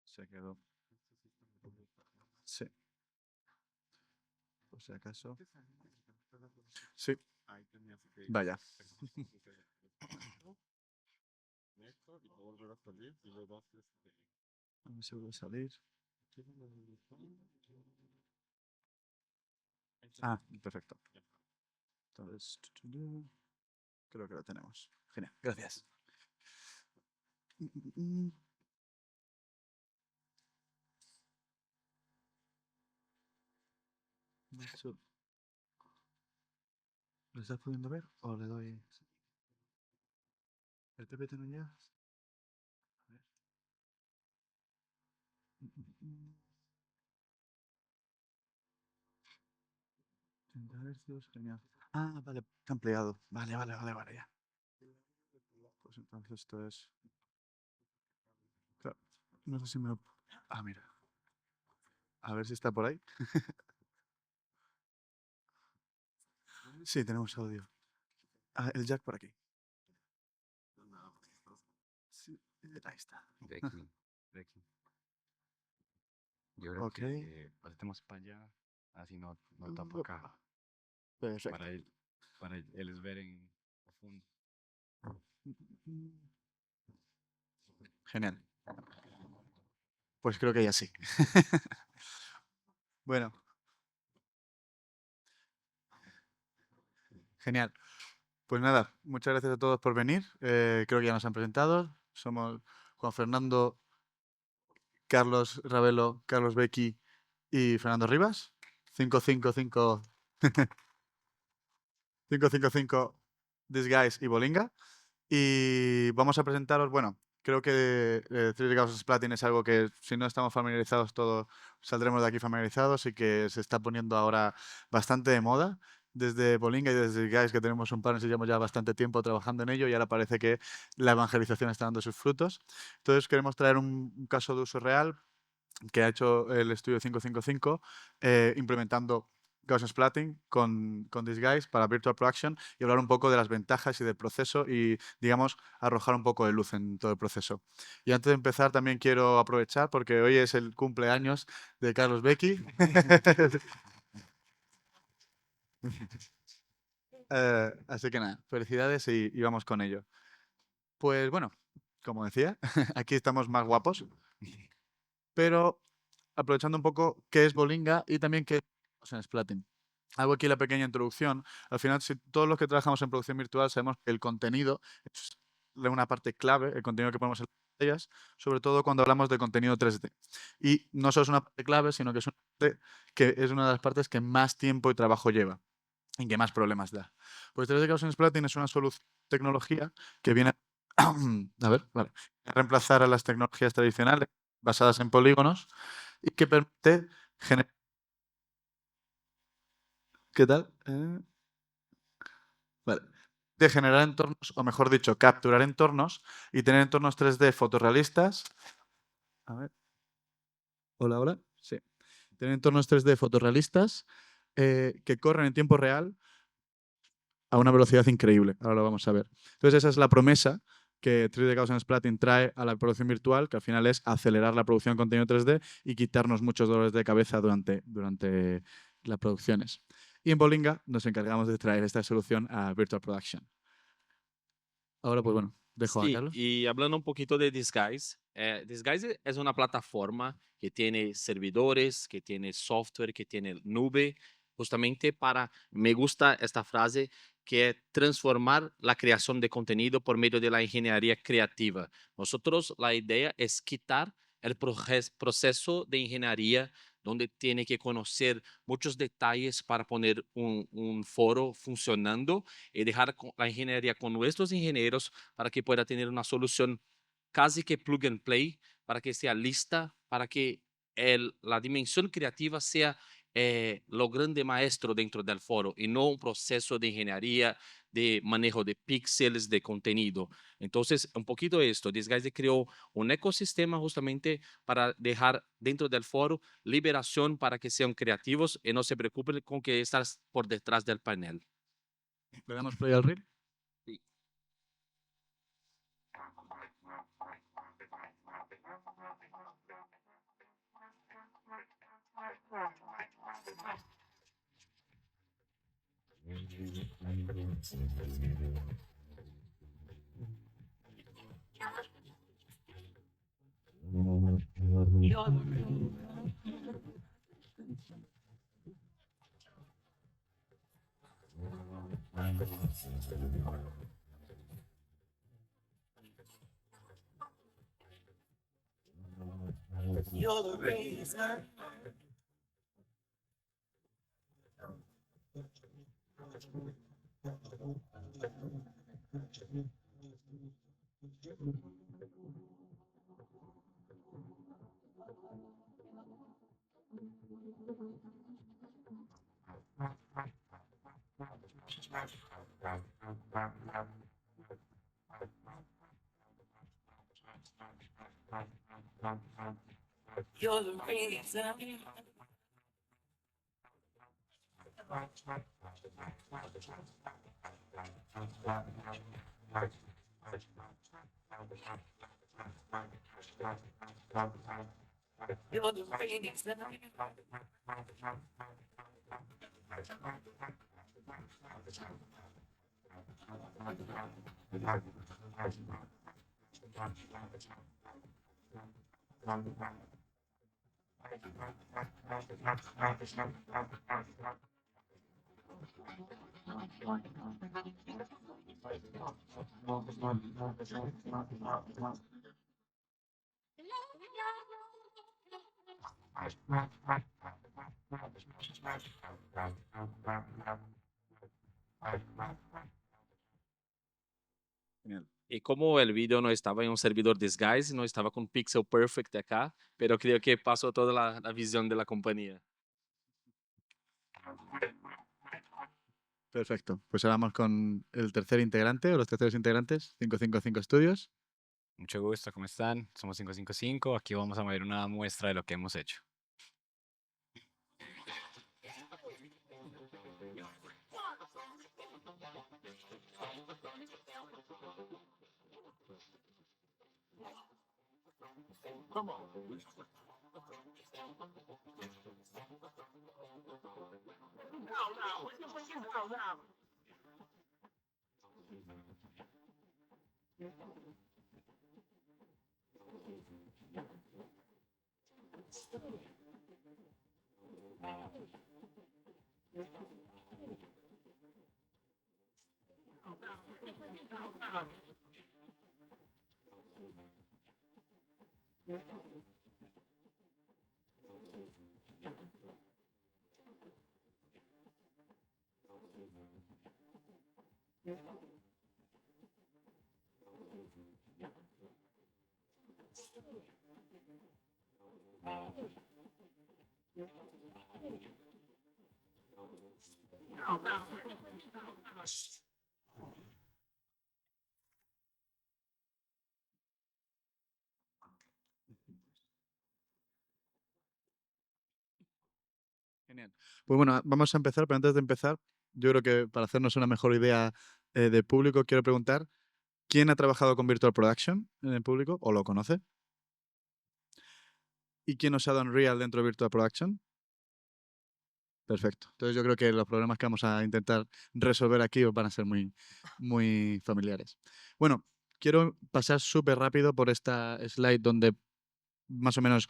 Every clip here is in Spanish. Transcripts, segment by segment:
Se quedó. Sí, por si acaso. Sí, vaya. A ver si vuelve a salir. Ah, perfecto. Entonces, creo que lo tenemos. Genial, gracias. Macho, ¿lo estás pudiendo ver o le doy? ¿El TPT no llega? A ver. 30 Hz, genial. Ah, vale, está ampliado. Vale, ya. Pues entonces esto es. Claro, no sé si me lo. Ah, mira. A ver si está por ahí. Sí, tenemos audio. Ah, el jack por aquí. Sí, ahí está. De aquí, de aquí. Yo creo Ok. que pasemos para allá, así no tapa acá, Perfecto. para ellos ver en profundo. Genial. Pues creo que ya sí. Bueno, genial. Pues nada, muchas gracias a todos por venir. Creo que ya nos han presentado. Somos Juan Fernando, Carlos Ravelo, Carlos Becky y Fernando Rivas. 555 555 Disguise y Bolinga. Y vamos a presentaros, bueno, creo que 3D Gauss Platin es algo que si no estamos familiarizados todos, saldremos de aquí familiarizados y que se está poniendo ahora bastante de moda. Desde Bolinga y desde Guys, que tenemos un partner, llevamos ya bastante tiempo trabajando en ello y ahora parece que la evangelización está dando sus frutos. Entonces queremos traer un caso de uso real que ha hecho el estudio 555 implementando Gaussian Splatting con Disguise para Virtual Production y hablar un poco de las ventajas y del proceso y, digamos, arrojar un poco de luz en todo el proceso. Y antes de empezar también quiero aprovechar porque hoy es el cumpleaños de Carlos Becky. Así que nada, felicidades y vamos con ello. Pues bueno, como decía, aquí estamos más guapos, pero aprovechando un poco qué es Bolinga y también qué es Gaussian Splatting. Hago aquí la pequeña introducción. Al final, si todos los que trabajamos en producción virtual sabemos que el contenido es una parte clave, el contenido que ponemos en las pantallas, sobre todo cuando hablamos de contenido 3D. Y no solo es una parte clave, sino que es una parte que es una de las partes que más tiempo y trabajo lleva y que más problemas da. Pues 3D Gaussian Splatting es una solución tecnología que viene a ver, vale, a reemplazar a las tecnologías tradicionales basadas en polígonos y que permite generar. ¿Qué tal? Vale. De generar entornos, o mejor dicho, capturar entornos y tener entornos 3D fotorrealistas. A ver. Hola, hola. Sí. Tener entornos 3D fotorrealistas que corren en tiempo real a una velocidad increíble. Ahora lo vamos a ver. Entonces, esa es la promesa que 3D Gaussian Splatting trae a la producción virtual, que al final es acelerar la producción de contenido 3D y quitarnos muchos dolores de cabeza durante las producciones. Y en Bolinga nos encargamos de traer esta solución a Virtual Production. Ahora, pues bueno, dejo a Sí, Carlos. y hablando un poquito de Disguise, Disguise es una plataforma que tiene servidores, que tiene software, que tiene nube, justamente para, me gusta esta frase, que es transformar la creación de contenido por medio de la ingeniería creativa. Nosotros, la idea es quitar el proceso de ingeniería donde tiene que conocer muchos detalles para poner un foro funcionando y dejar la ingeniería con nuestros ingenieros para que pueda tener una solución casi que plug and play, para que sea lista, para que la dimensión creativa sea lo grande maestro dentro del foro y no un proceso de ingeniería, de manejo de píxeles, de contenido. Entonces, un poquito esto, Disguise creó un ecosistema justamente para dejar dentro del foro liberación para que sean creativos y no se preocupen con que estás por detrás del panel. ¿Le damos play al reel? Sí. Genial. Y como el video no estaba en un servidor Disguise, no estaba con Pixel Perfect acá, pero creo que pasó toda la visión de la compañía. Perfecto. Pues ahora vamos con el tercer integrante o los terceros integrantes, 555 Studios. Mucho gusto, ¿cómo están? Somos 555. Aquí vamos a ver una muestra de lo que hemos hecho. Genial. Pues bueno, vamos a empezar, pero antes de empezar, yo creo que para hacernos una mejor idea de público, quiero preguntar, ¿quién ha trabajado con Virtual Production en el público o lo conoce? ¿Y quién ha usado Unreal dentro de Virtual Production? Perfecto. Entonces yo creo que los problemas que vamos a intentar resolver aquí os van a ser muy, muy familiares. Bueno, quiero pasar súper rápido por esta slide donde más o menos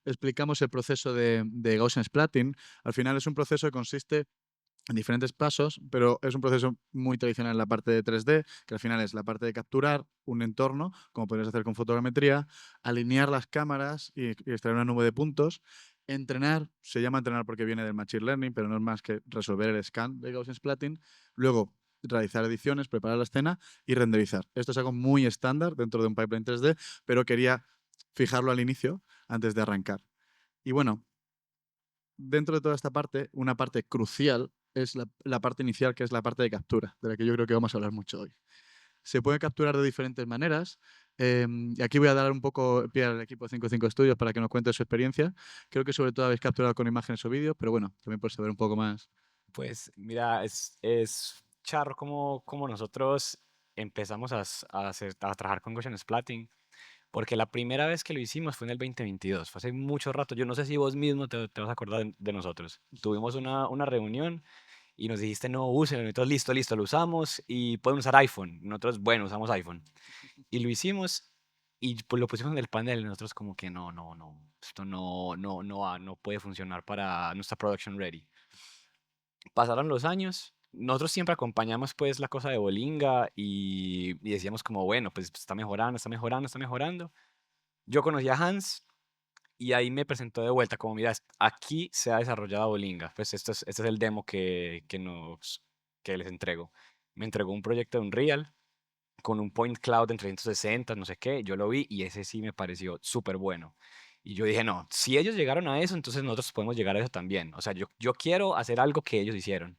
explicamos el proceso de Gaussian Splatting. Al final es un proceso que consiste en diferentes pasos, pero es un proceso muy tradicional en la parte de 3D, que al final es la parte de capturar un entorno, como podrías hacer con fotogrametría, alinear las cámaras y extraer una nube de puntos, entrenar, se llama entrenar porque viene del Machine Learning, pero no es más que resolver el scan de Gaussian Splatting, luego realizar ediciones, preparar la escena y renderizar. Esto es algo muy estándar dentro de un pipeline 3D, pero quería fijarlo al inicio antes de arrancar. Y bueno, dentro de toda esta parte, una parte crucial es la parte inicial, que es la parte de captura, de la que yo creo que vamos a hablar mucho hoy. Se puede capturar de diferentes maneras. Y aquí voy a dar un poco pie al equipo de 55 Studios para que nos cuente su experiencia. Creo que sobre todo habéis capturado con imágenes o vídeos, pero bueno, también por saber un poco más. Pues mira, es charro como nosotros empezamos a trabajar con Gaussian Splatting, porque la primera vez que lo hicimos fue en el 2022, fue hace mucho rato. Yo no sé si vos mismo te vas a acordar de nosotros. Tuvimos una reunión y nos dijiste, no, úsenlo. Nosotros, listo, listo, lo usamos y pueden usar iPhone. Nosotros, bueno, usamos iPhone. Y lo hicimos y pues lo pusimos en el panel y nosotros como que no, no, no, esto no va, no puede funcionar para nuestra production ready. Pasaron los años, nosotros siempre acompañamos pues la cosa de Bolinga y decíamos como, bueno, pues está mejorando, está mejorando, está mejorando. Yo conocí a Hans y ahí me presentó de vuelta como, mira, aquí se ha desarrollado Bolinga, pues este es el demo que les entrego. Me entregó un proyecto de Unreal con un point cloud en 360, no sé qué, yo lo vi y ese sí me pareció súper bueno. Y yo dije, no, si ellos llegaron a eso, entonces nosotros podemos llegar a eso también. O sea, yo quiero hacer algo que ellos hicieron.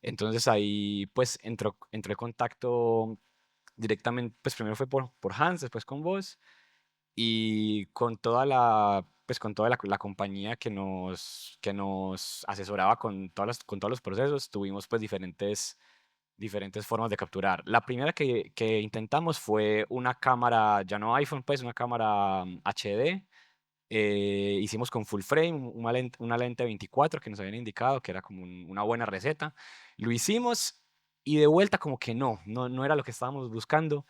Entonces ahí pues entró en contacto directamente, pues primero fue por Hans, después con vos y con toda pues con toda la compañía que nos asesoraba con todos los procesos, tuvimos pues diferentes formas de capturar. La primera que intentamos fue una cámara, ya no iPhone, pues una cámara HD. Hicimos con full frame, una lente 24 que nos habían indicado que era como una buena receta. Lo hicimos y de vuelta como que no era lo que estábamos buscando.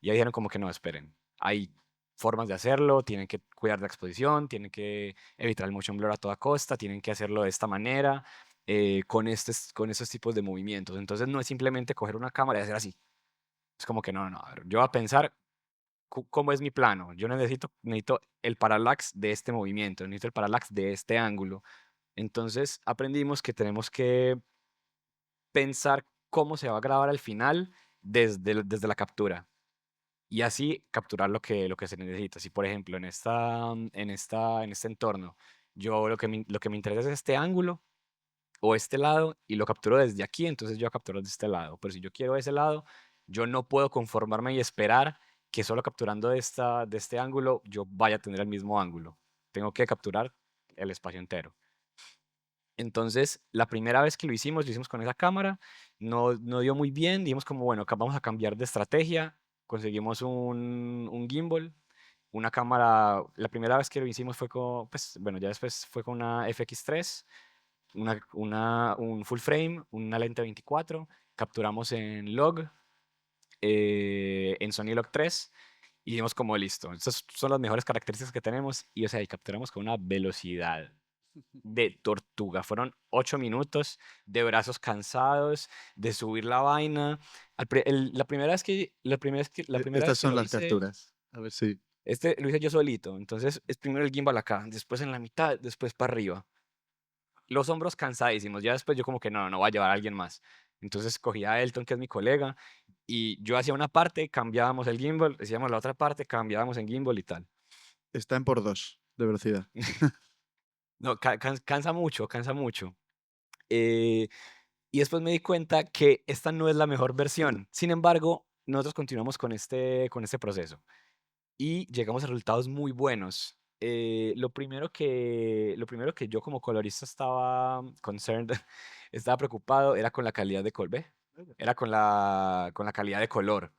Y ahí dijeron como que no, esperen, hay formas de hacerlo, tienen que cuidar de la exposición, tienen que evitar el motion blur a toda costa, tienen que hacerlo de esta manera, con estos tipos de movimientos. Entonces no es simplemente coger una cámara y hacer así. Es como que no, no, a ver, yo voy a pensar cómo es mi plano. Yo necesito el parallax de este movimiento, necesito el parallax de este ángulo. Entonces aprendimos que tenemos que pensar cómo se va a grabar al final desde la captura y así capturar lo que se necesita. Si, por ejemplo, en este entorno, yo lo que me interesa es este ángulo o este lado y lo capturo desde aquí, entonces yo capturo desde este lado. Pero si yo quiero ese lado, yo no puedo conformarme y esperar que solo capturando de este ángulo yo vaya a tener el mismo ángulo. Tengo que capturar el espacio entero. Entonces, la primera vez que lo hicimos con esa cámara, no dio muy bien, dijimos como, bueno, vamos a cambiar de estrategia, conseguimos un gimbal, una cámara, la primera vez que lo hicimos fue con, pues, bueno, ya después fue con una FX3, un full frame, una lente 24, capturamos en log, en Sony Log 3 y dimos como listo. Estas son las mejores características que tenemos y o sea, y capturamos con una velocidad de tortuga. Fueron 8 minutos de brazos cansados, de subir la vaina. La primera Estas vez que son lo las hice, capturas. A ver si. lo hice yo solito. Entonces es primero el gimbal acá, después en la mitad, después para arriba los hombros cansadísimos. Ya después yo como que no voy a llevar a alguien más. Entonces cogía a Elton, que es mi colega, y yo hacía una parte, cambiábamos el gimbal, hacíamos la otra parte, cambiábamos en gimbal y tal. Está en por 2 de velocidad. No, cansa mucho, cansa mucho. Eh, y después me di cuenta que esta no es la mejor versión. Sin embargo, nosotros continuamos con este proceso y llegamos a resultados muy buenos. Lo primero que yo como colorista estaba concerned, estaba preocupado, era con la calidad de Colbe, era con la calidad de color.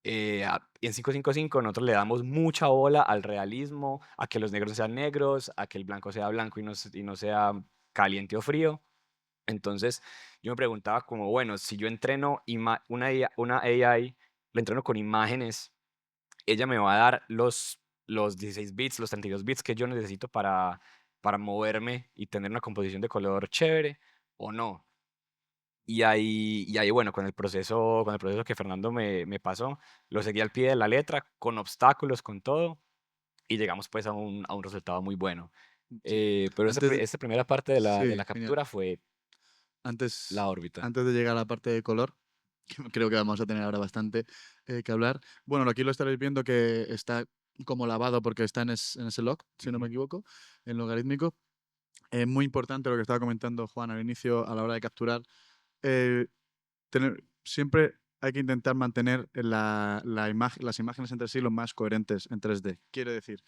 En 555 nosotros le damos mucha bola al realismo, a que los negros sean negros, a que el blanco sea blanco y no sea caliente o frío. Entonces yo me preguntaba como, bueno, si yo entreno una AI, la entreno con imágenes, ella me va a dar los 16 bits, los 32 bits que yo necesito para moverme y tener una composición de color chévere o no. Y ahí, bueno, con el proceso que Fernando me pasó, lo seguí al pie de la letra, con obstáculos, con todo, y llegamos pues a un resultado muy bueno. Sí. Pero Antes de- esta primera parte de la Sí, genial. captura fue Antes, la órbita. antes de llegar a la parte de color, que creo que vamos a tener ahora bastante que hablar. Bueno, aquí lo estaréis viendo que está como lavado porque está en ese log, si no me Ujú. equivoco, en logarítmico. Es muy importante lo que estaba comentando Juan al inicio a la hora de capturar. eh, siempre hay que intentar mantener las imágenes entre sí lo más coherentes en 3D. Quiere decir,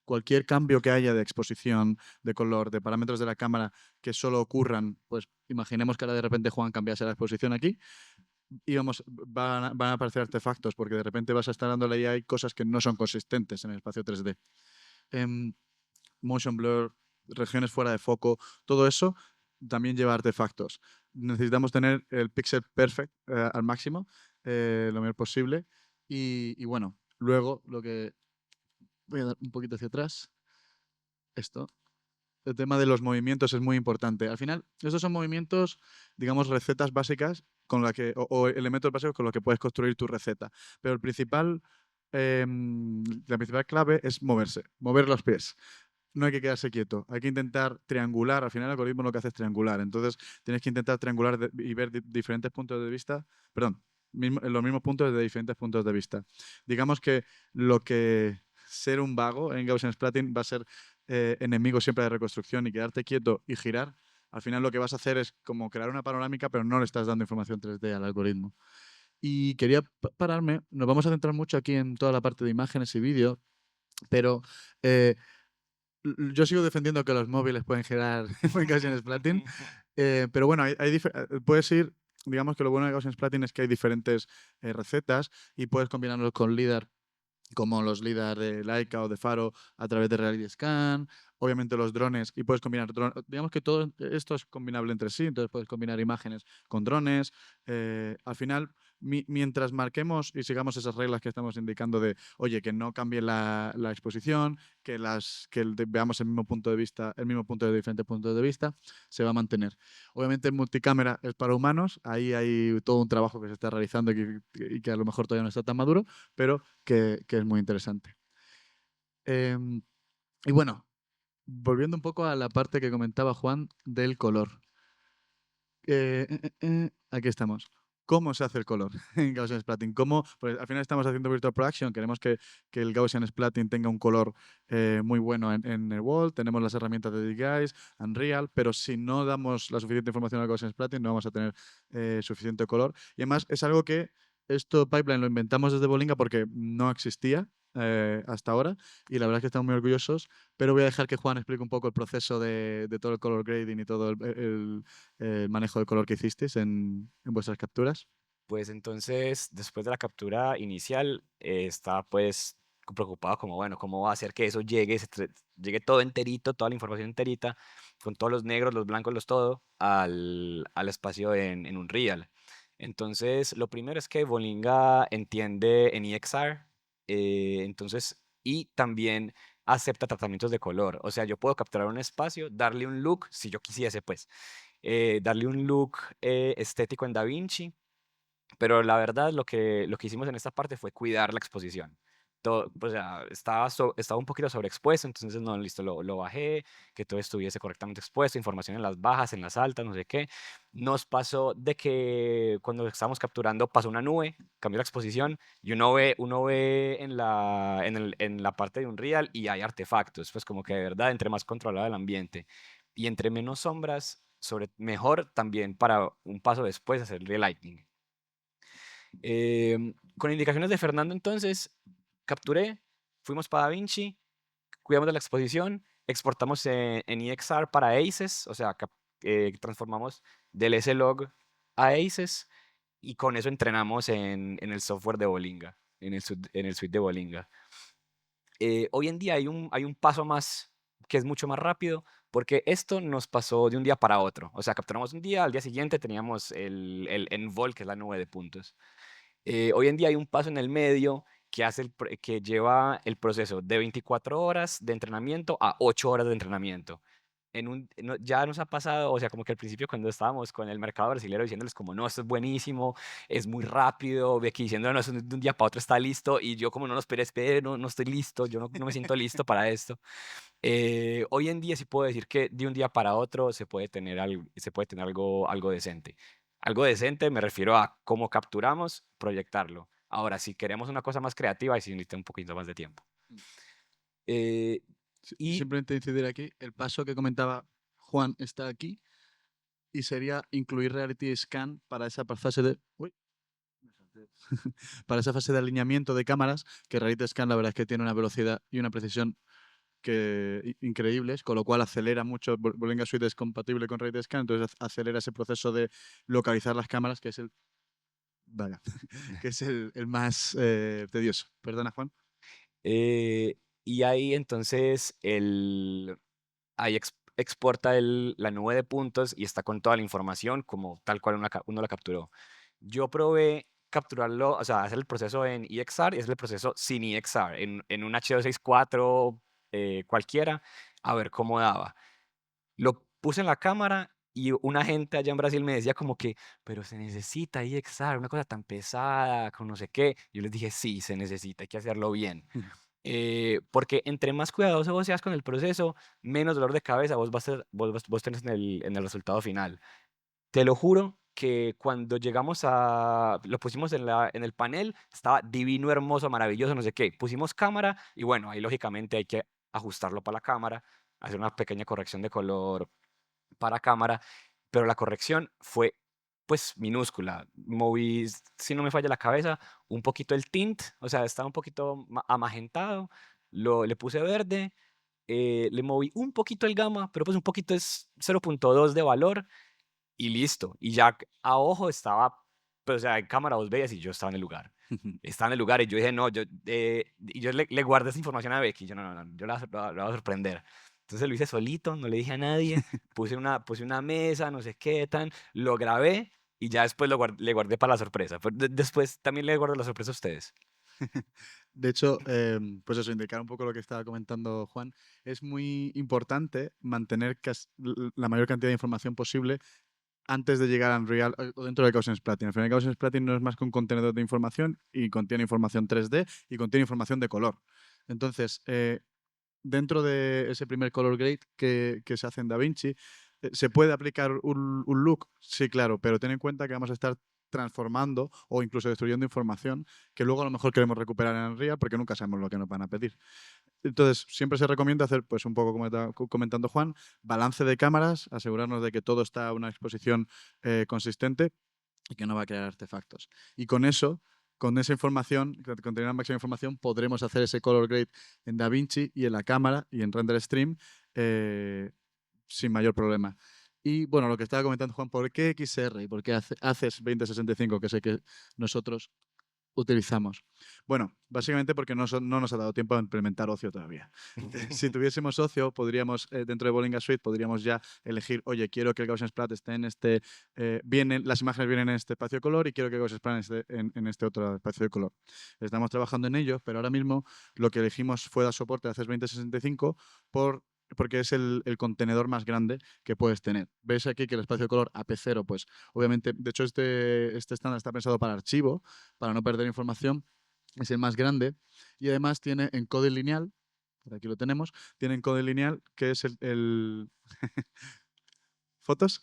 cualquier cambio que haya de exposición, de color, de parámetros de la cámara que solo ocurran, pues imaginemos que ahora de repente Juan cambiase la exposición aquí y van a aparecer artefactos porque de repente vas a estar dándole ahí cosas que no son consistentes en el espacio 3D. Motion blur, regiones fuera de foco, todo eso también lleva artefactos. necesitamos tener el pixel perfect al máximo, lo mejor posible. Y bueno, luego lo que... Voy a dar un poquito hacia atrás. Esto. El tema de los movimientos es muy importante. Al final, estos son movimientos, digamos, recetas básicas o elementos básicos con los que puedes construir tu receta. Pero la principal clave es mover los pies. No hay que quedarse quieto, hay que intentar triangular. Al final el algoritmo lo que hace es triangular. Entonces tienes que intentar triangular y ver diferentes puntos de vista, perdón, los mismos puntos desde diferentes puntos de vista. Digamos que lo que ser un vago en Gaussian Splatting va a ser enemigo siempre de reconstrucción y quedarte quieto y girar. Al final lo que vas a hacer es como crear una panorámica, pero no le estás dando información 3D al algoritmo. Y quería pararme, nos vamos a centrar mucho aquí en toda la parte de imágenes y vídeo, pero yo sigo defendiendo que los móviles pueden generar Gaussian Splatting, pero bueno, puedes ir, digamos que lo bueno de Gaussian Splatting es que hay diferentes recetas y puedes combinarlos con LiDAR, como los LiDAR de Leica o de Faro a través de Reality Scan, obviamente los drones, y puedes combinar drones, digamos que todo esto es combinable entre sí, entonces puedes combinar imágenes con drones. Al final, mientras marquemos y sigamos esas reglas que estamos indicando de, oye, que no cambie la exposición, veamos el mismo punto de diferentes puntos de vista, se va a mantener. Obviamente el multicámara es para humanos, ahí hay todo un trabajo que se está realizando y que a lo mejor todavía no está tan maduro, pero que es muy interesante. Y bueno, volviendo un poco a la parte que comentaba Juan del color. Aquí estamos. ¿Cómo se hace el color en Gaussian Splatting? Pues al final estamos haciendo Virtual Production, queremos que el Gaussian Splatting tenga un color muy bueno en el Wall, tenemos las herramientas de Disguise, Unreal, pero si no damos la suficiente información al Gaussian Splatting no vamos a tener suficiente color. Y además es algo que esto Pipeline lo inventamos desde Bolinga porque no existía hasta ahora y la verdad es que estamos muy orgullosos, pero voy a dejar que Juan explique un poco el proceso de todo el color grading y todo el manejo de color que hicisteis en vuestras capturas. Pues entonces, después de la captura inicial, estaba pues preocupado como, bueno, ¿cómo va a hacer que eso llegue todo enterito, toda la información enterita, con todos los negros, los blancos, los todo, al espacio en Unreal? Entonces, lo primero es que Bolinga entiende en EXR, y también acepta tratamientos de color. O sea, yo puedo capturar un espacio, darle un look, si yo quisiese, pues, darle un look estético en DaVinci, pero la verdad, lo que hicimos en esta parte fue cuidar la exposición. Todo, pues, ya estaba un poquito sobreexpuesto, entonces no, listo, lo bajé, que todo estuviese correctamente expuesto, información en las bajas, en las altas, no sé qué. Nos pasó de que cuando estábamos capturando pasó una nube, cambió la exposición y uno ve en la parte de Unreal y hay artefactos, pues como que de verdad, entre más controlado el ambiente y entre menos sombras, mejor también para un paso después hacer relighting. Con indicaciones de Fernando, entonces, capturé, fuimos para DaVinci, cuidamos de la exposición, exportamos en EXR para ACES, o sea, transformamos del S-Log a ACES y con eso entrenamos en el software de Bolinga, en el suite de Bolinga. Hoy en día hay un paso más que es mucho más rápido, porque esto nos pasó de un día para otro. O sea, capturamos un día, al día siguiente teníamos el Envol, que es la nube de puntos. Hoy en día hay un paso en el medio que lleva el proceso de 24 horas de entrenamiento a 8 horas de entrenamiento. Ya nos ha pasado, o sea, como que al principio cuando estábamos con el mercado brasileño diciéndoles como, no, esto es buenísimo, es muy rápido, Becky diciendo, no, eso de un día para otro está listo, y yo como, no, no, espere, no, no estoy listo, yo no me siento listo para esto. Hoy en día sí puedo decir que de un día para otro se puede tener algo decente. Algo decente me refiero a cómo capturamos, proyectarlo. Ahora, si queremos una cosa más creativa, ahí sí necesita un poquito más de tiempo. Eh, y Simplemente incidir aquí, el paso que comentaba Juan está aquí y sería incluir Reality Scan para esa fase de... Uy, para esa fase de alineamiento de cámaras, que Reality Scan la verdad es que tiene una velocidad y una precisión increíbles, con lo cual acelera mucho. Bolinga Suite es compatible con Reality Scan, entonces acelera ese proceso de localizar las cámaras, que es vaya, que es el más tedioso. Perdona, Juan. Eh, y ahí entonces exporta la nube de puntos y está con toda la información como tal cual uno la capturó. Yo probé capturarlo, o sea, hacer el proceso en EXR y hacer el proceso sin EXR, en un H264 cualquiera, a ver cómo daba. Lo puse en la cámara y una gente allá en Brasil me decía como que, pero se necesita EXR, una cosa tan pesada, con no sé qué. Yo les dije, sí, se necesita, hay que hacerlo bien. Porque entre más cuidadoso vos seas con el proceso, menos dolor de cabeza vos tenés en el resultado final. Te lo juro que cuando llegamos lo pusimos en el panel, estaba divino, hermoso, maravilloso, no sé qué. Pusimos cámara y bueno, ahí lógicamente hay que ajustarlo para la cámara, hacer una pequeña corrección de color para cámara, pero la corrección fue pues minúscula. Moví, si no me falla la cabeza, un poquito el tint, o sea, estaba un poquito amagentado, le puse verde, le moví un poquito el gamma, pero pues un poquito es 0.2 de valor y listo. Y ya a ojo estaba, pues o sea, en cámara vos veías y yo estaba en el lugar. Estaba en el lugar y yo dije, no, y yo le guardé esa información a Becky. Yo, no, no, no, yo la voy a sorprender. Entonces lo hice solito, no le dije a nadie. Puse una mesa, no sé qué, tan. Lo grabé y ya después le guardé para la sorpresa. Pero después también le guardo la sorpresa a ustedes. De hecho, pues eso, indicar un poco lo que estaba comentando Juan, es muy importante mantener la mayor cantidad de información posible antes de llegar a Unreal o dentro de Gaussian Splatting. Al final, Gaussian Splatting no es más que un contenedor de información y contiene información 3D y contiene información de color. Entonces, dentro de ese primer color grade que se hace en DaVinci, ¿se puede aplicar un look? Sí, claro, pero ten en cuenta que vamos a estar transformando o incluso destruyendo información que luego a lo mejor queremos recuperar en Unreal porque nunca sabemos lo que nos van a pedir. Entonces, siempre se recomienda hacer, pues un poco como está comentando Juan, balance de cámaras, asegurarnos de que todo está a una exposición consistente y que no va a crear artefactos. Y con eso, con esa información, con tener la máxima información, podremos hacer ese color grade en DaVinci y en la cámara y en Render Stream sin mayor problema. Y bueno, lo que estaba comentando Juan, ¿por qué XR y por qué haces 2065? Que sé que nosotros utilizamos. Bueno, básicamente porque no nos ha dado tiempo a implementar Ocio todavía. Si tuviésemos Ocio, podríamos, dentro de Bollinga Suite, podríamos ya elegir, oye, quiero que el Gaussian Splat esté en este, las imágenes vienen en este espacio de color y quiero que el Gaussian Splat esté en este otro espacio de color. Estamos trabajando en ello, pero ahora mismo lo que elegimos fue dar soporte a CES 2065 porque es el contenedor más grande que puedes tener. Ves aquí que el espacio de color AP0, pues obviamente, de hecho este estándar está pensado para archivo, para no perder información, es el más grande y además tiene encode lineal, por aquí lo tenemos, tiene encode lineal que es ¿Fotos?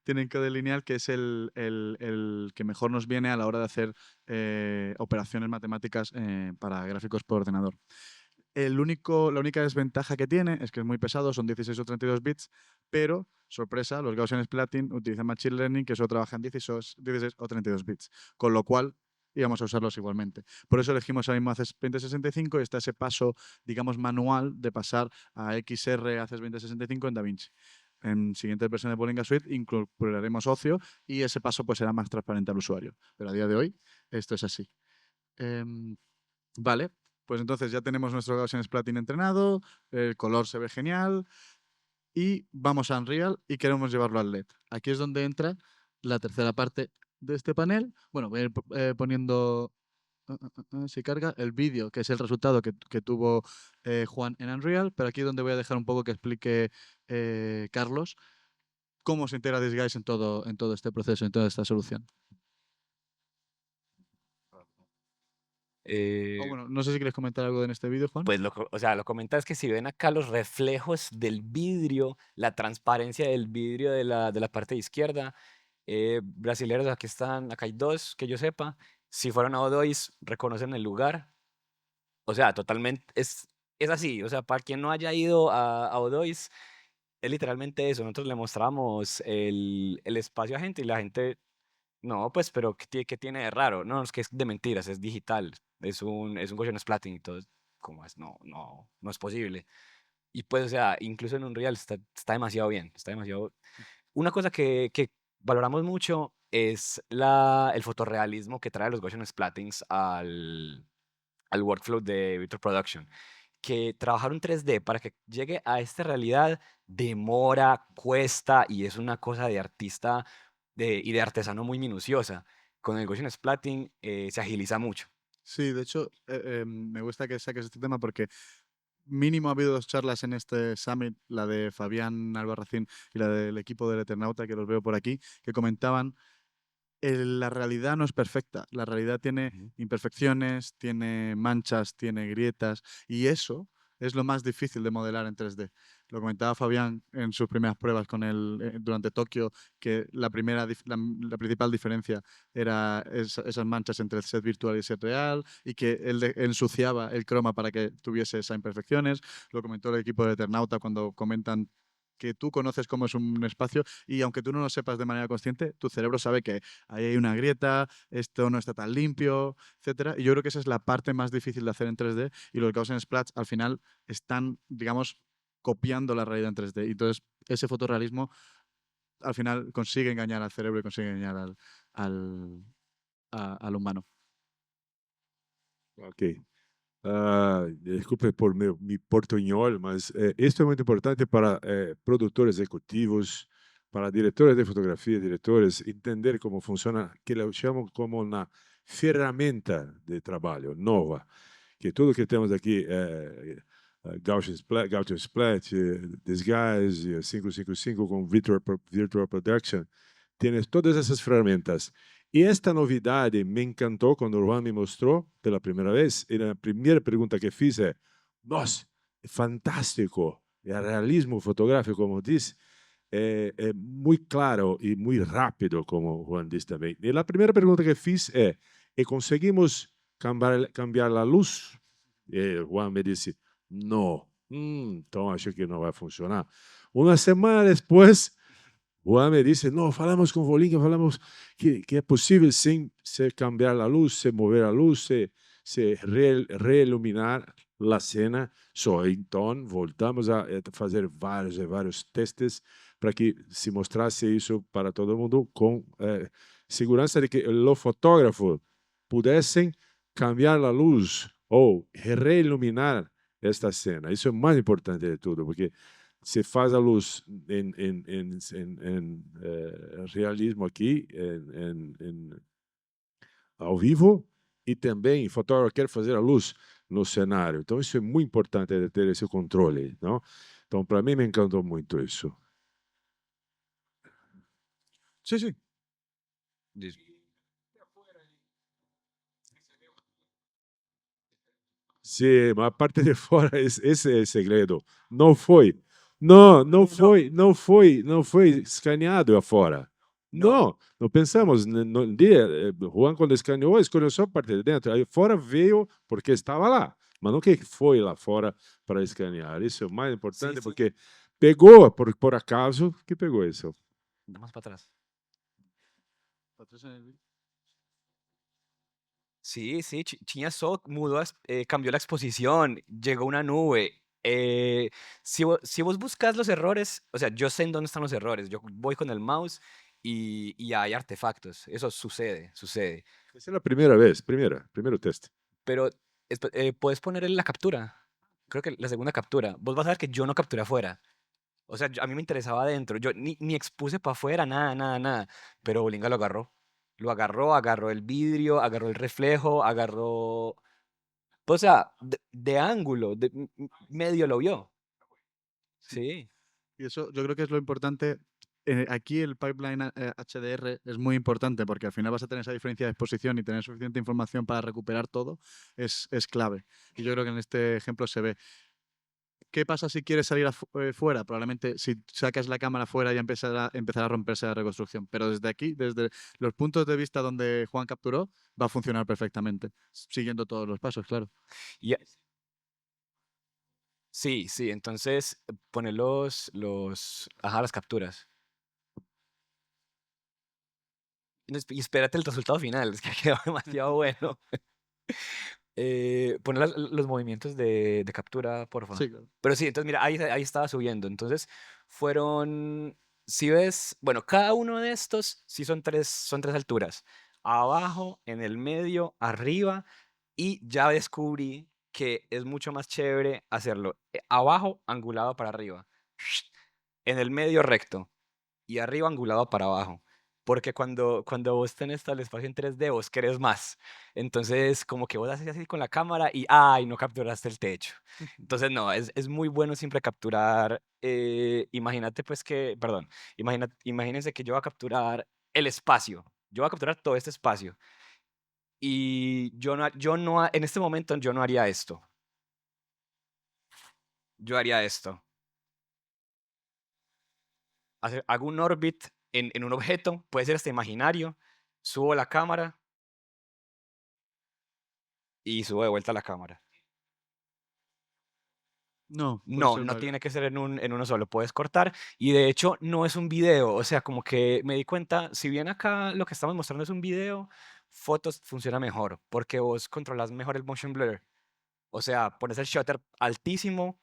Tiene encode lineal que es el que mejor nos viene a la hora de hacer operaciones matemáticas para gráficos por ordenador. La única desventaja que tiene es que es muy pesado, son 16 o 32 bits, pero, sorpresa, los Gaussian Splatting utilizan Machine Learning que solo trabaja en 16 o 32 bits, con lo cual íbamos a usarlos igualmente. Por eso elegimos ahora mismo ACES 2065 y está ese paso, digamos, manual de pasar a XR ACES 2065 en DaVinci. En siguientes versiones de Bollinga Suite incorporaremos Ocio y ese paso pues será más transparente al usuario. Pero a día de hoy esto es así. Vale, pues entonces ya tenemos nuestro Gaussian Splatting entrenado, el color se ve genial y vamos a Unreal y queremos llevarlo al LED. Aquí es donde entra la tercera parte de este panel. Bueno, voy a ir poniendo, si carga, el vídeo, que es el resultado que tuvo Juan en Unreal, pero aquí es donde voy a dejar un poco que explique Carlos cómo se integra Disguise en todo este proceso, en toda esta solución. O bueno, no sé si quieres comentar algo en este vídeo, Juan. Pues o sea, lo comentas que si ven acá los reflejos del vidrio, la transparencia del vidrio de la parte de izquierda, brasileros aquí están, acá hay dos que yo sepa. Si fueron a O2, reconocen el lugar. O sea, totalmente, es así. O sea, para quien no haya ido a O2, es literalmente eso. Nosotros le mostramos el espacio a gente y la gente, no, pues, pero ¿qué tiene de raro? No, es que es de mentiras, es digital. Es un Gaussian Splatting y todo. ¿Cómo es? No, no, no es posible. Y pues, o sea, incluso en Unreal está demasiado bien. Está demasiado. Una cosa que valoramos mucho es el fotorrealismo que trae los Gaussian Splattings al workflow de Virtual Production. que trabajar un 3D para que llegue a esta realidad demora, cuesta y es una cosa de artista y de artesano muy minuciosa. Con el Gaussian splatting se agiliza mucho. Sí, de hecho, me gusta que saques este tema porque mínimo ha habido 2 charlas en este summit, la de Fabián Albarracín y la del equipo del Eternauta, que los veo por aquí, que comentaban la realidad no es perfecta. La realidad tiene Ujú. imperfecciones, tiene manchas, tiene grietas, y eso es lo más difícil de modelar en 3D. Lo comentaba Fabián en sus primeras pruebas con él durante Tokio, que la principal diferencia era esas manchas entre el set virtual y el set real, y que él ensuciaba el croma para que tuviese esas imperfecciones. Lo comentó el equipo de Eternauta cuando comentan que tú conoces cómo es un espacio y aunque tú no lo sepas de manera consciente, tu cerebro sabe que ahí hay una grieta, esto no está tan limpio, etcétera. Y yo creo que esa es la parte más difícil de hacer en 3D y los Gaussian Splats al final están, digamos, copiando la realidad en 3D. Y entonces ese fotorrealismo al final consigue engañar al cerebro y consigue engañar al, al humano. Ok. Desculpe por mi portuñol, mas esto es muy importante para productores ejecutivos, para directores de fotografía, directores, entender cómo funciona, que lo llamo como una ferramenta de trabalho nova, que tudo que temos aqui, Gaussian Splat, Disguise, 555 com Virtual Production, tienes todas essas ferramentas. E esta novidade me encantou quando o Juan me mostrou pela primeira vez. E a primeira pergunta que fiz é: nossa, é fantástico! É realismo fotográfico, como diz, é muito claro e muito rápido, como o Juan disse também. E a primeira pergunta que fiz é: e conseguimos cambiar a luz? E o Juan me disse: não. Então acho que não vai funcionar. Uma semana depois, Juan me disse, não, falamos com o Volinga, falamos que é possível sim se cambiar a luz, se mover a luz, se reiluminar a cena. Só então voltamos a fazer vários e vários testes para que se mostrasse isso para todo mundo com segurança de que os fotógrafos pudessem cambiar a luz ou reiluminar esta cena. Isso é o mais importante de tudo, porque se faz a luz em realismo aqui, ao vivo, e também o fotógrafo quer fazer a luz no cenário. Então, isso é muito importante de ter esse controle, não? Então, para mim, me encantou muito isso. Sí, sí. Sim, mas a parte de fora, esse é o segredo. Não foi. Não foi escaneado afora. Não pensamos no dia. Juan, quando escaneou só a parte de dentro. Aí fora veio porque estava lá, mas não que foi lá fora para escanear. Isso é o mais importante, Sim. porque pegou, por acaso, que pegou isso. Más para atrás. Sí, sí, tinha só, mudó, cambió la exposición, llegó una nube. Si vos buscas los errores, o sea, yo sé en dónde están los errores, yo voy con el mouse y hay artefactos, eso sucede. Essa é a primeira vez, primeiro teste. Pero puedes poner la captura, creo que la segunda captura, vos vas a ver que yo no capturé afuera. O sea, a mí me interesaba adentro, yo ni expuse para afuera, nada, pero Bolinga lo agarró. Lo agarró el vidrio, agarró el reflejo, agarró... O sea, de ángulo, medio lo vio. Sí. Y eso yo creo que es lo importante. Aquí el pipeline HDR es muy importante porque al final vas a tener esa diferencia de exposición y tener suficiente información para recuperar todo es clave. Y yo creo que en este ejemplo se ve. ¿Qué pasa si quieres salir fuera? Probablemente si sacas la cámara fuera ya empezar a romperse la reconstrucción. Pero desde aquí, desde los puntos de vista donde Juan capturó, va a funcionar perfectamente, siguiendo todos los pasos, claro. Y sí, entonces poner las capturas. Y espérate el resultado final, es que quedó demasiado bueno. Poner los movimientos de captura, por favor. Sí, claro. Pero sí, entonces mira, ahí estaba subiendo. Entonces fueron, si ves, bueno, cada uno de estos sí son tres alturas. Abajo, en el medio, arriba, y ya descubrí que es mucho más chévere hacerlo abajo, angulado para arriba, en el medio recto y arriba angulado para abajo. Porque cuando vos tenés tal espacio en 3D, vos querés más. Entonces, como que vos haces así con la cámara y ¡ay! No capturaste el techo. Entonces, no, es muy bueno siempre capturar. Imagínate, pues que, perdón, imagínense que yo voy a capturar el espacio. Yo voy a capturar todo este espacio. Y en este momento, yo no haría esto. Yo haría esto. Hago un orbit en un objeto, puede ser hasta imaginario, subo la cámara y subo de vuelta la cámara. No, puede No, ser no varios. tiene que ser en uno solo, puedes cortar y de hecho no es un video, o sea, como que me di cuenta, si bien acá lo que estamos mostrando es un video, fotos funciona mejor porque vos controlas mejor el motion blur, o sea, pones el shutter altísimo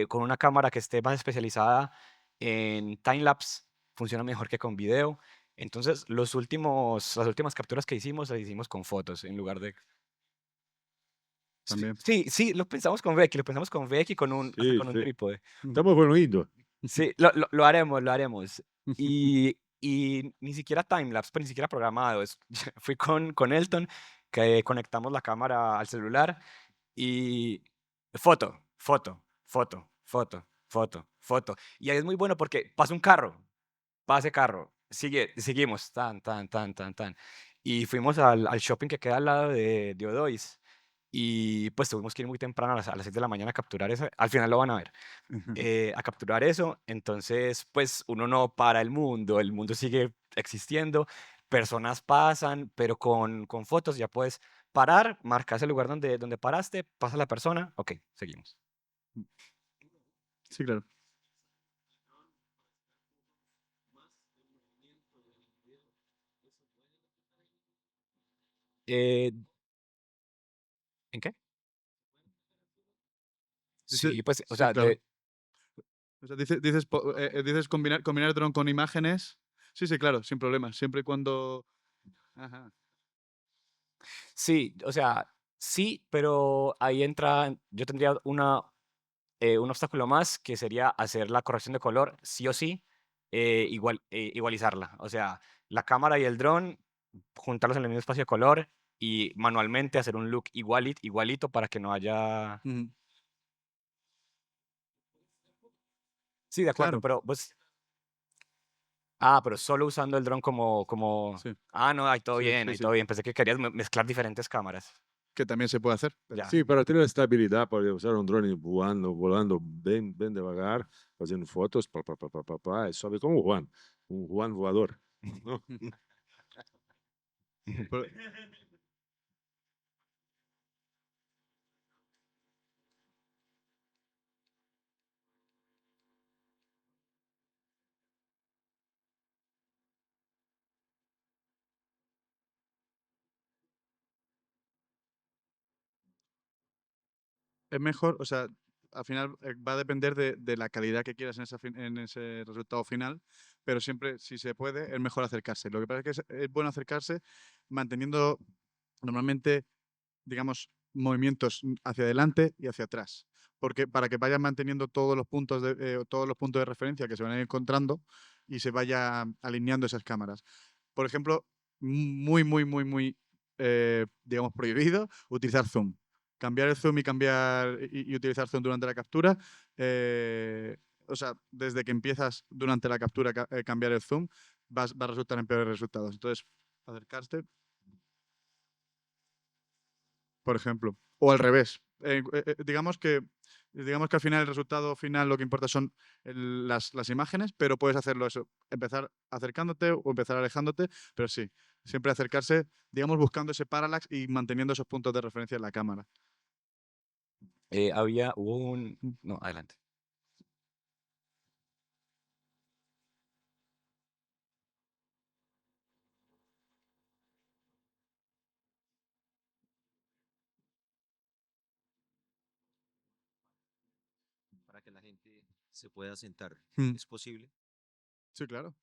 con una cámara que esté más especializada en timelapse, funciona mejor que con video. Entonces, las últimas capturas que hicimos, las hicimos con fotos en lugar de... También. Sí, sí, lo pensamos con Becky, lo pensamos con Becky hasta Sí, con un sí. trípode. Estamos evoluindo. Sí, lo haremos, lo haremos. Y ni siquiera timelapse, pues ni siquiera programado. Fui con Elton, que conectamos la cámara al celular y foto, foto, foto, foto, foto, foto. Y ahí es muy bueno porque pasa ese carro, seguimos, tan, tan, tan, tan, tan. Y fuimos al shopping que queda al lado de Odois. Y pues tuvimos que ir muy temprano a las 6 de la mañana a capturar eso. Al final lo van a ver. A capturar eso. Entonces, pues uno no para el mundo sigue existiendo, personas pasan, pero con fotos ya puedes parar, marcas el lugar donde paraste, pasa la persona, ok, seguimos. Sí, claro. Eh, ¿En qué? Dice- Sí, pues, o sí, sea, claro. O sea, dices combinar dron con imágenes. Sí, sí, claro, sin problemas. Siempre y cuando. Ajá. sí, o sea, sí, pero ahí entra, yo tendría un obstáculo más que sería hacer la corrección de color, sí o sí, igualizarla. O sea, la cámara y el dron, juntarlos en el mismo espacio de color y manualmente hacer un look igualito para que no haya... Ujú. Sí, de acuerdo, Claro, pero pues... Ah, pero solo usando el dron como... sí, Ah, no, ahí todo sí, bien, sí, ahí sí. todo bien. Pensé que querías mezclar diferentes cámaras. Que también se puede hacer. Ya. Sim, para ter a estabilidade, pode usar um drone voando, volando bem devagar, fazendo fotos, pá, e sobe como um Juan voador. Não? Pero- es mejor, o sea, al final va a depender de la calidad que quieras en ese resultado final, pero siempre, si se puede, es mejor acercarse. Lo que pasa es que es bueno acercarse manteniendo normalmente, digamos, movimientos hacia adelante y hacia atrás. Porque para que vayan manteniendo todos los puntos de referencia que se van a ir encontrando y se vaya alineando esas cámaras. Por ejemplo, muy, digamos, prohibido utilizar zoom. Cambiar el zoom y utilizar zoom durante la captura. O sea, desde que empiezas durante la captura cambiar el zoom, va a resultar en peores resultados. Entonces, acercarte, por ejemplo. O al revés. Digamos que al final el resultado final lo que importa son las imágenes, pero puedes hacerlo eso, empezar acercándote o empezar alejándote, pero sí, siempre acercarse, digamos, buscando ese parallax y manteniendo esos puntos de referencia en la cámara. Hubo un... No, adelante. para que la gente se pueda sentar. Mm. ¿Es posible? Sí, claro.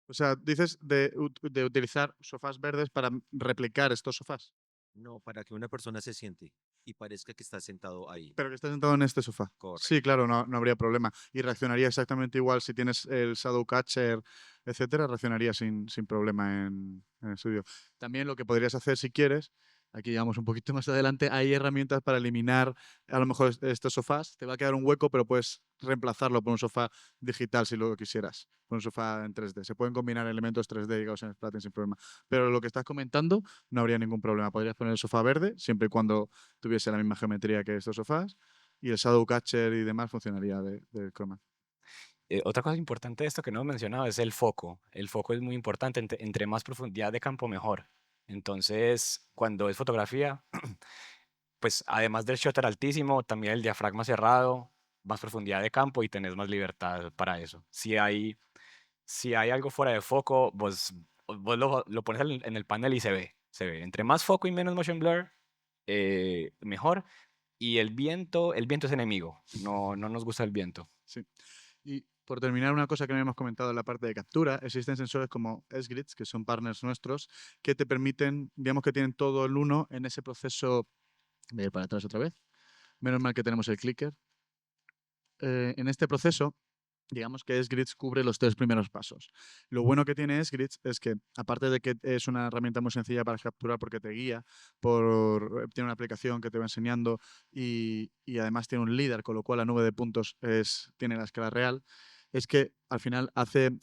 O sea, dices de utilizar sofás verdes para replicar estos sofás. No, para que una persona se siente. y parezca que está sentado ahí. Pero que estás sentado en este sofá. Correcto. Sí, claro, no habría problema. Y reaccionaría exactamente igual si tienes el Shadow Catcher, etcétera, reaccionaría sin problema en el estudio. También lo que podrías hacer si quieres, aquí llegamos un poquito más adelante, hay herramientas para eliminar a lo mejor estos sofás. Te va a quedar un hueco, pero puedes reemplazarlo por un sofá digital si lo quisieras, por un sofá en 3D. Se pueden combinar elementos 3D y Gaussian splatting sin problema. Pero lo que estás comentando no habría ningún problema. Podrías poner el sofá verde siempre y cuando tuviese la misma geometría que estos sofás y el Shadow Catcher y demás funcionaría del Chroma. Otra cosa importante de esto que no he mencionado es el foco. El foco es muy importante. Entre más profundidad de campo, mejor. Entonces, cuando es fotografía, pues además del shutter altísimo, también el diafragma cerrado, más profundidad de campo y tenés más libertad para eso. Si hay algo fuera de foco, vos lo pones en el panel y se ve. Se ve. Entre más foco y menos motion blur, mejor. Y el viento es enemigo. No nos gusta el viento. Sí. Y por terminar, una cosa que no hemos comentado en la parte de captura, existen sensores como S-Grids, que son partners nuestros, que te permiten, digamos que tienen todo el uno en ese proceso. Voy a ir para atrás otra vez. Menos mal que tenemos el clicker. En este proceso, digamos que S-Grids cubre los 3 primeros pasos. Lo bueno que tiene S-Grids es que, aparte de que es una herramienta muy sencilla para capturar porque te guía, tiene una aplicación que te va enseñando y además tiene un LiDAR, con lo cual la nube de puntos tiene la escala real, es que al final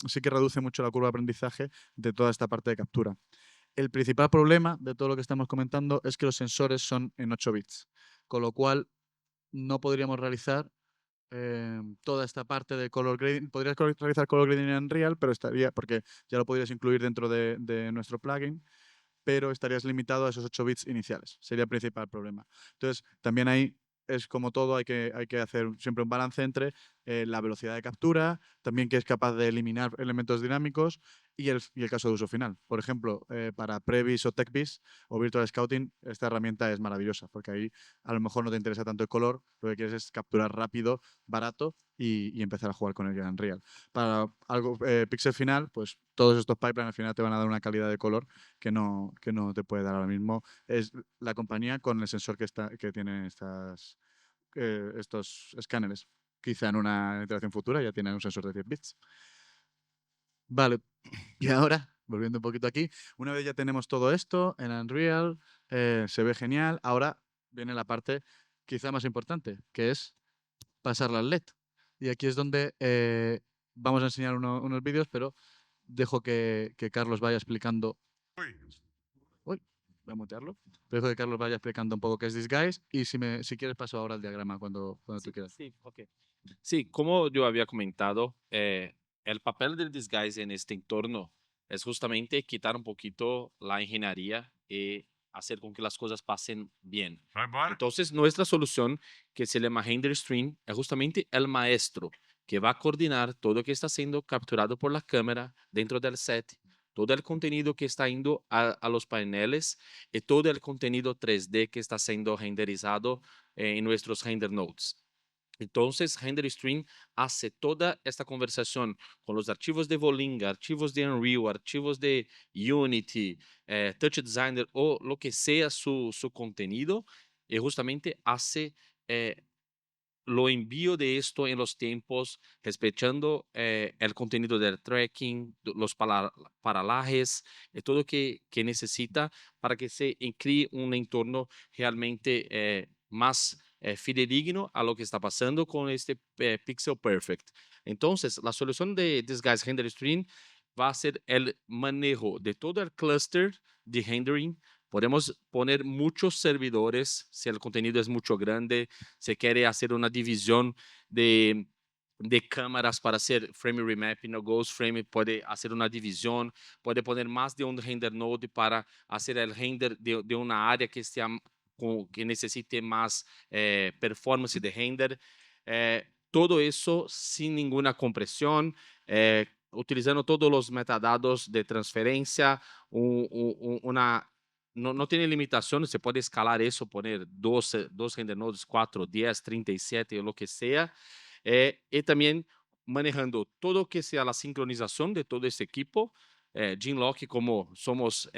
sí que reduce mucho la curva de aprendizaje de toda esta parte de captura. El principal problema de todo lo que estamos comentando es que los sensores son en 8 bits, con lo cual no podríamos realizar toda esta parte de color grading. Podrías realizar color grading en Unreal, pero porque ya lo podrías incluir dentro de nuestro plugin, pero estarías limitado a esos 8 bits iniciales. Sería el principal problema. Entonces, también ahí es como todo, hay que hacer siempre un balance entre la velocidad de captura, también que es capaz de eliminar elementos dinámicos y el caso de uso final. Por ejemplo, para Previs o TechVis o Virtual Scouting, esta herramienta es maravillosa, porque ahí a lo mejor no te interesa tanto el color, lo que quieres es capturar rápido, barato y empezar a jugar con el en Real. Para algo pixel final, pues todos estos pipelines al final te van a dar una calidad de color que no te puede dar ahora mismo. Es la compañía con el sensor que tiene estos escáneres. Quizá en una iteración futura ya tienen un sensor de 10 bits. Vale, y ahora, volviendo un poquito aquí, una vez ya tenemos todo esto en Unreal, se ve genial, ahora viene la parte quizá más importante, que es pasarla al LED. Y aquí es donde vamos a enseñar unos vídeos, pero dejo que Carlos vaya explicando. Uy, voy a mutearlo. Dejo que Carlos vaya explicando un poco qué es Disguise y si quieres paso ahora al diagrama cuando tú quieras. Sí, ok. Sí, como yo había comentado, el papel del disguise en este entorno es justamente quitar un poquito la ingeniería y hacer con que las cosas pasen bien. Entonces, nuestra solución, que se llama Render Stream, es justamente el maestro que va a coordinar todo lo que está siendo capturado por la cámara dentro del set, todo el contenido que está yendo a los paneles y todo el contenido 3D que está siendo renderizado en nuestros render nodes. Entonces, Render Stream hace toda esta conversación con los archivos de Volinga, archivos de Unreal, archivos de Unity, Touch Designer o lo que sea su contenido, y justamente hace lo envío de esto en los tiempos, respetando el contenido del tracking, los paralajes, todo que necesita para que se cree un entorno realmente más fidedigno a lo que está pasando con este Pixel Perfect. Entonces, la solución de Disguise Render Stream va a ser el manejo de todo el cluster de rendering. Podemos poner muchos servidores si el contenido es mucho grande, se quiere hacer una división de cámaras para hacer frame remapping o ghost frame, puede hacer una división, puede poner más de un render node para hacer el render de una área que que necesite más performance de render. Todo eso sin ninguna compresión, utilizando todos los metadatos de transferencia, no tiene limitaciones, se puede escalar eso, poner dos render nodes, 4, 10, 37, o lo que sea. Y también manejando todo que sea la sincronización de todo este equipo. Gymlock, como somos,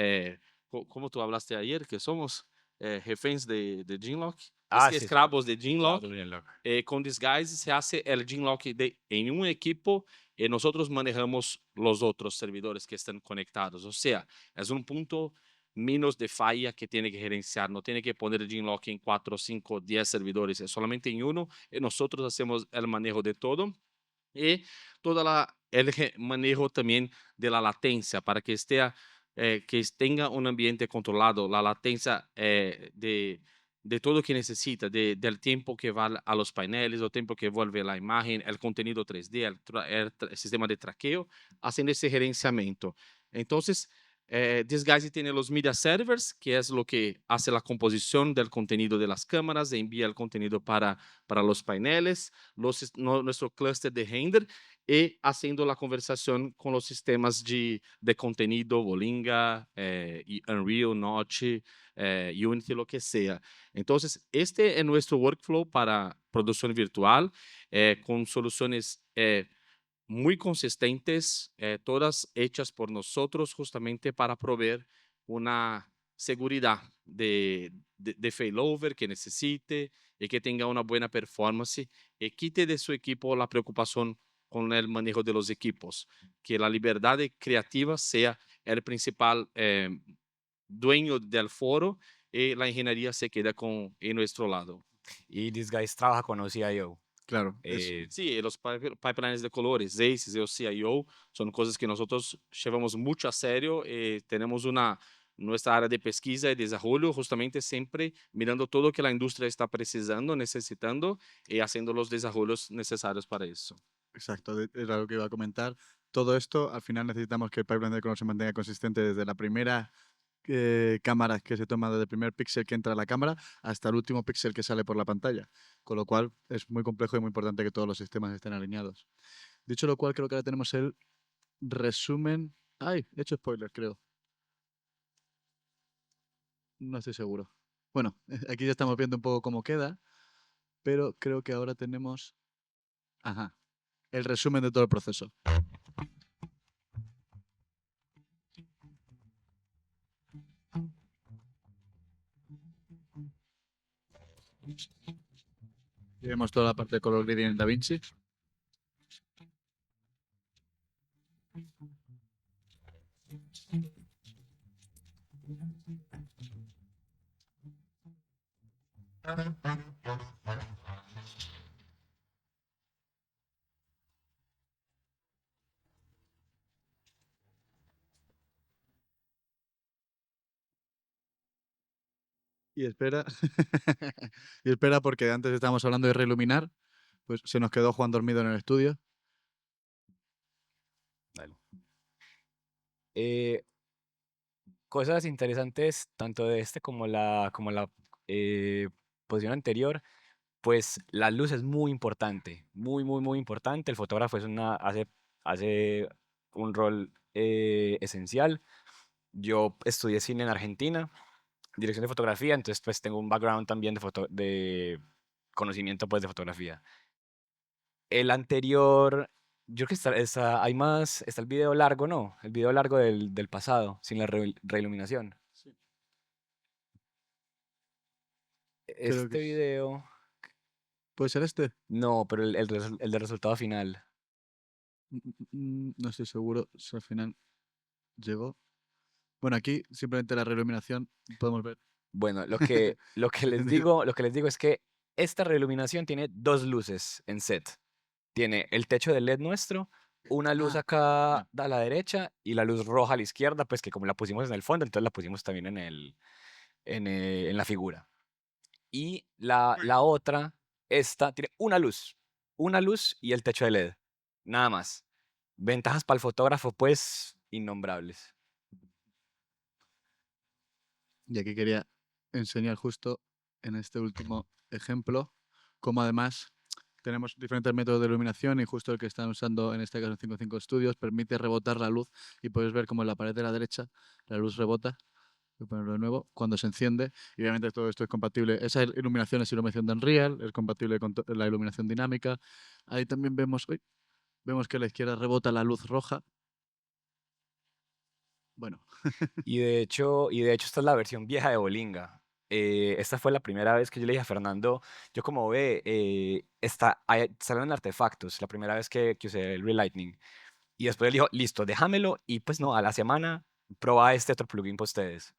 como tú hablaste ayer, que somos reféns de Gymlock, Ah, sí, escravos de Gymlock. Claro, bien loco. Con Disguise se hace el Gymlock en un equipo y nosotros manejamos los otros servidores que están conectados. O sea, es un punto menos de falla que tiene que gerenciar. No tiene que poner Gymlock en 4, 5, 10 servidores, es solamente en uno y nosotros hacemos el manejo de todo y manejo también de la latencia para que tenga un ambiente controlado, la latencia de todo lo que necesita, del tiempo que va a los paneles, el tiempo que vuelve la imagen, el contenido 3D, el sistema de traqueo, haciendo ese gerenciamiento. Entonces, Disguise tiene los media servers, que es lo que hace la composición del contenido de las cámaras, envía el contenido para los paneles, nuestro cluster de render y haciendo la conversación con los sistemas de contenido, Bolinga, y Unreal, Notch, Unity, lo que sea. Entonces, este es nuestro workflow para producción virtual, con soluciones muy consistentes, todas hechas por nosotros justamente para proveer una seguridad de failover que necesite y que tenga una buena performance y quite de su equipo la preocupación con el manejo de los equipos, que la libertad creativa sea el principal dueño del foro y la ingeniería se queda en nuestro lado. Y Disguise trabaja con OCIO. Claro. Sí, los pipelines de colores, ACES y OCIO, son cosas que nosotros llevamos mucho a serio. Tenemos nuestra área de pesquisa y desarrollo justamente siempre mirando todo lo que la industria está precisando, necesitando y haciendo los desarrollos necesarios para eso. Exacto, era lo que iba a comentar. Todo esto, al final necesitamos que el pipeline de color se mantenga consistente desde la primera cámara que se toma, desde el primer píxel que entra a la cámara hasta el último píxel que sale por la pantalla. Con lo cual es muy complejo y muy importante que todos los sistemas estén alineados. Dicho lo cual, creo que ahora tenemos el resumen. ¡Ay! He hecho spoilers, creo. No estoy seguro. Bueno, aquí ya estamos viendo un poco cómo queda, pero creo que ahora tenemos. Ajá. El resumen de todo el proceso. Y vemos toda la parte de color gradient en DaVinci. Y espera. Y espera, porque antes estábamos hablando de reiluminar. Pues se nos quedó Juan dormido en el estudio. Eh, Cosas interesantes, tanto de este como la posición anterior, pues la luz es muy importante, muy, muy, muy importante. El fotógrafo hace un rol esencial. Yo estudié cine en Argentina, dirección de fotografía, entonces pues tengo un background también de conocimiento pues de fotografía. El anterior, yo creo que está el video largo, ¿no? El video largo del pasado, sin la reiluminación. Creo que Este video, ¿puede ser este? no, pero el del resultado final. No estoy seguro si al final llegó. Bueno, aquí simplemente la reiluminación podemos ver. Bueno, lo que les Entendido. digo, lo que les digo es que esta reiluminación tiene dos luces en set. Tiene el techo del LED nuestro, una luz Ah, acá ya. a la derecha y la luz roja a la izquierda, pues que como la pusimos en el fondo, entonces la pusimos también en la figura. Y la otra, esta, tiene una luz y el techo de LED, nada más. Ventajas para el fotógrafo, pues, innombrables. Y aquí quería enseñar justo en este último ejemplo cómo además tenemos diferentes métodos de iluminación y justo el que están usando en este caso en 55 Studios permite rebotar la luz y puedes ver como en la pared de la derecha la luz rebota. Voy a ponerlo de nuevo, cuando se enciende, y obviamente todo esto es compatible. Esa iluminación es iluminación de Unreal, es compatible con la iluminación dinámica. Ahí también vemos, vemos que a la izquierda rebota la luz roja. Bueno, Y de hecho esta es la versión vieja de Bolinga. esta fue la primera vez que yo le dije a Fernando, yo como ve, salieron artefactos, la primera vez que usé el Relighting. Y después él dijo, listo, déjamelo. Y pues no, a la semana, proba este otro plugin para ustedes.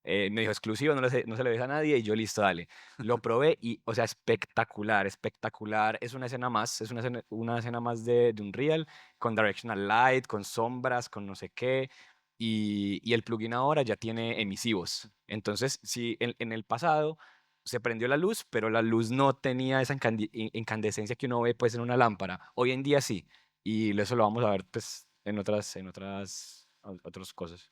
Me dijo, exclusivo, no se lo deja a nadie. Y yo, listo, dale. Lo probé y, o sea, espectacular, espectacular. Es una escena más, es una escena más de Unreal, con directional light, con sombras, con no sé qué. Y el plugin ahora ya tiene emisivos. Entonces, si en el pasado se prendió la luz, pero la luz no tenía esa incandescencia que uno ve pues en una lámpara. Hoy en día sí. Y eso lo vamos a ver pues otras cosas.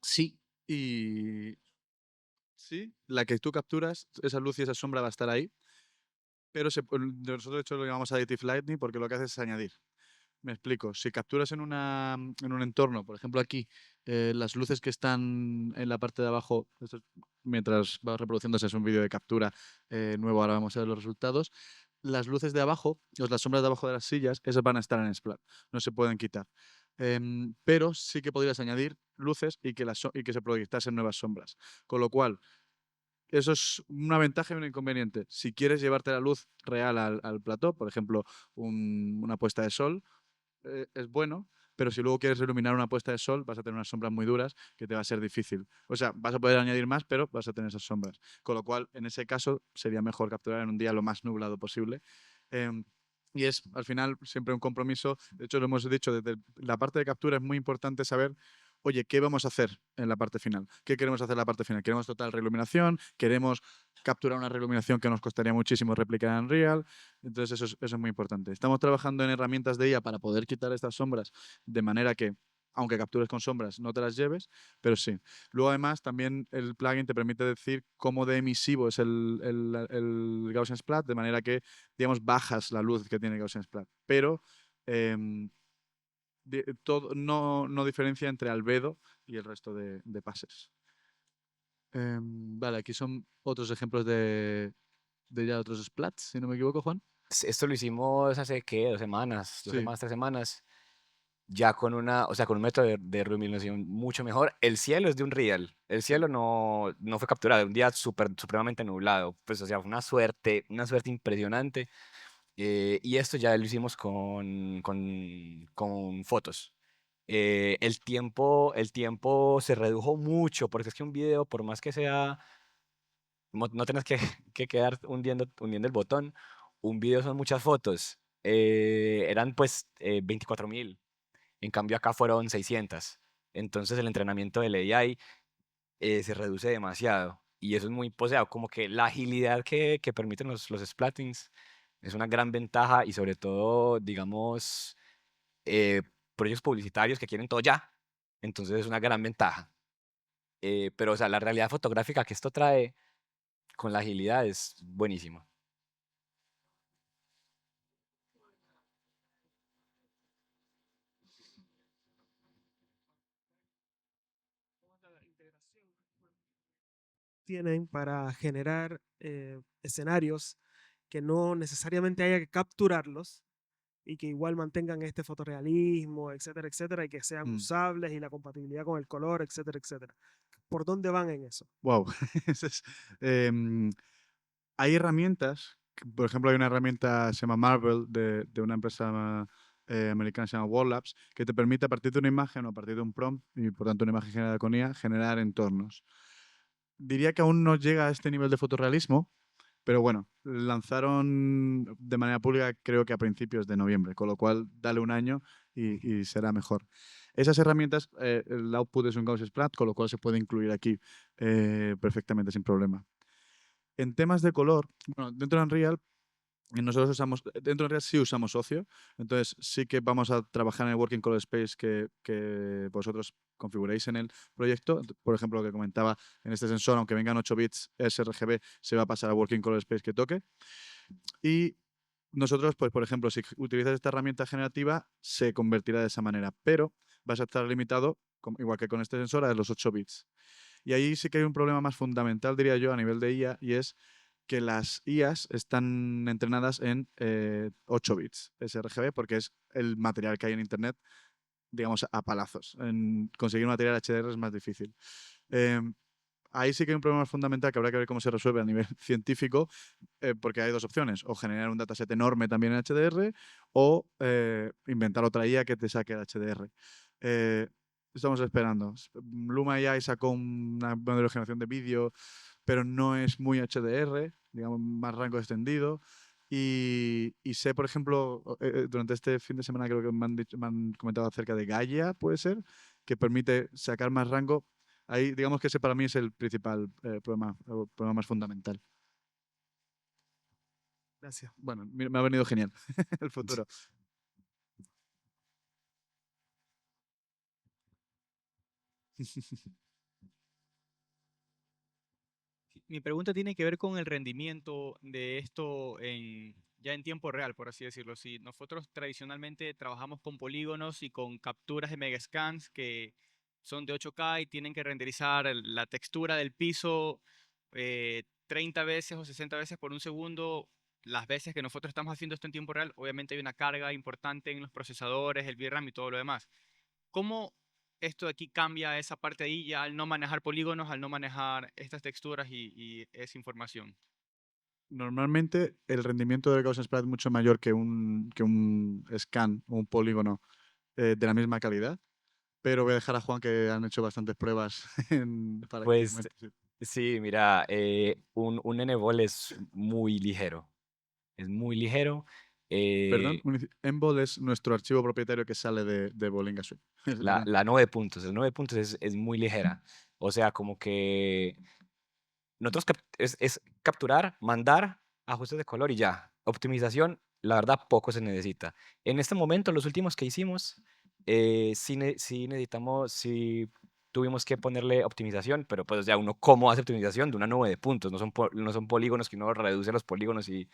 Sí, y sí, la que tú capturas, esa luz y esa sombra va a estar ahí, pero nosotros de hecho lo llamamos Additive Lighting porque lo que hace es añadir. Me explico. Si capturas en un entorno, por ejemplo aquí, las luces que están en la parte de abajo, mientras va reproduciéndose es un vídeo de captura nuevo, ahora vamos a ver los resultados. Las luces de abajo, las sombras de abajo de las sillas, esas van a estar en Splat, no se pueden quitar. Pero sí que podrías añadir luces y que se proyectasen nuevas sombras. Con lo cual, eso es una ventaja y un inconveniente. Si quieres llevarte la luz real al plató, por ejemplo, una puesta de sol, es bueno, pero si luego quieres iluminar una puesta de sol, vas a tener unas sombras muy duras que te va a ser difícil. O sea, vas a poder añadir más, pero vas a tener esas sombras. Con lo cual, en ese caso, sería mejor capturar en un día lo más nublado posible. Em, y es, al final, siempre un compromiso. De hecho, lo hemos dicho, desde la parte de captura es muy importante saber, oye, ¿qué vamos a hacer en la parte final? ¿Qué queremos hacer en la parte final? ¿Queremos total reiluminación? ¿Queremos capturar una reiluminación que nos costaría muchísimo replicar en Real? Entonces eso es muy importante. Estamos trabajando en herramientas de IA para poder quitar estas sombras de manera que, aunque captures con sombras, no te las lleves, pero sí. Luego además también el plugin te permite decir cómo de emisivo es el Gaussian Splat, de manera que, digamos, bajas la luz que tiene Gaussian Splat. Pero em, no diferencia entre albedo y el resto de pases. Vale, aquí son otros ejemplos de ya otros splats, si no me equivoco, Juan. Esto lo hicimos hace, ¿qué? 2 semanas, Sí. 3 semanas. Ya con o sea, con un método de iluminación mucho mejor. El cielo es de Unreal. El cielo no fue capturado. Un día supremamente nublado. Pues, o sea, fue una suerte impresionante. Y esto ya lo hicimos con fotos. El tiempo se redujo mucho, porque es que un video, por más que sea, no tienes que, que quedar hundiendo el botón. Un video son muchas fotos. Eran pues 24.000. En cambio acá fueron 600. Entonces el entrenamiento del AI se reduce demasiado. Y eso es muy poseado, como que la agilidad que permiten los splattings es una gran ventaja y sobre todo, digamos, eh, proyectos publicitarios que quieren todo ya. Entonces es una gran ventaja. Pero, o sea, la realidad fotográfica que esto trae con la agilidad es buenísimo. Tienen para generar escenarios que no necesariamente haya que capturarlos y que igual mantengan este fotorrealismo, etcétera, etcétera, y que sean Mm. usables y la compatibilidad con el color, etcétera, etcétera. ¿Por dónde van en eso? Wow. Hay herramientas, por ejemplo, hay una herramienta se llama Marvel de una empresa americana que se llama Wall Labs, que te permite a partir de una imagen o a partir de un prompt, y por tanto una imagen generada con IA, generar entornos. Diría que aún no llega a este nivel de fotorrealismo, pero bueno, lanzaron de manera pública creo que a principios de noviembre, con lo cual dale un año y será mejor. Esas herramientas, el output es un Gaussian Splat, con lo cual se puede incluir aquí perfectamente sin problema. En temas de color, bueno, dentro de Unreal, dentro de Unreal sí usamos Ocio, entonces sí que vamos a trabajar en el Working Color Space que vosotros configuréis en el proyecto. Por ejemplo, lo que comentaba en este sensor, aunque vengan 8 bits sRGB, se va a pasar a Working Color Space que toque. Y nosotros, pues por ejemplo, si utilizas esta herramienta generativa, se convertirá de esa manera, pero vas a estar limitado, igual que con este sensor, a los 8 bits. Y ahí sí que hay un problema más fundamental, diría yo, a nivel de IA, y es que las IAs están entrenadas en 8 bits sRGB porque es el material que hay en Internet, digamos, a palazos. Conseguir un material HDR es más difícil. Ahí sí que hay un problema fundamental que habrá que ver cómo se resuelve a nivel científico, porque hay dos opciones: o generar un dataset enorme también en HDR, o inventar otra IA que te saque el HDR. Estamos esperando. Luma AI sacó una modelo de generación de vídeo, pero no es muy HDR, digamos, más rango extendido. Y sé, por ejemplo, durante este fin de semana creo que me han comentado acerca de Gaia, puede ser, que permite sacar más rango. Ahí, digamos que ese para mí es el principal problema, o problema más fundamental. Gracias. Bueno, me ha venido genial el futuro. Mi pregunta tiene que ver con el rendimiento de esto ya en tiempo real, por así decirlo. Si nosotros tradicionalmente trabajamos con polígonos y con capturas de megascans que son de 8K y tienen que renderizar la textura del piso 30 veces o 60 veces por un segundo, las veces que nosotros estamos haciendo esto en tiempo real, obviamente hay una carga importante en los procesadores, el VRAM y todo lo demás. ¿Cómo esto de aquí cambia esa parte de ahí ya al no manejar polígonos, al no manejar estas texturas y esa información? Normalmente el rendimiento del Gaussian Splat es mucho mayor que un scan o un polígono de la misma calidad, pero voy a dejar a Juan, que han hecho bastantes pruebas para que Pues comente, sí. sí, mira, un NBOL es muy ligero. Es muy ligero. Perdón, eh, Embol es nuestro archivo propietario que sale de Bolinga Suite. la 9 puntos, el 9 puntos es muy ligera. O sea, como que nosotros es capturar, mandar, ajustes de color y ya. Optimización, la verdad, poco se necesita. En este momento, los últimos que hicimos, sí necesitamos, sí tuvimos que ponerle optimización, pero pues ya uno cómo hace optimización de una nube de puntos. No son polígonos que uno reduce los polígonos y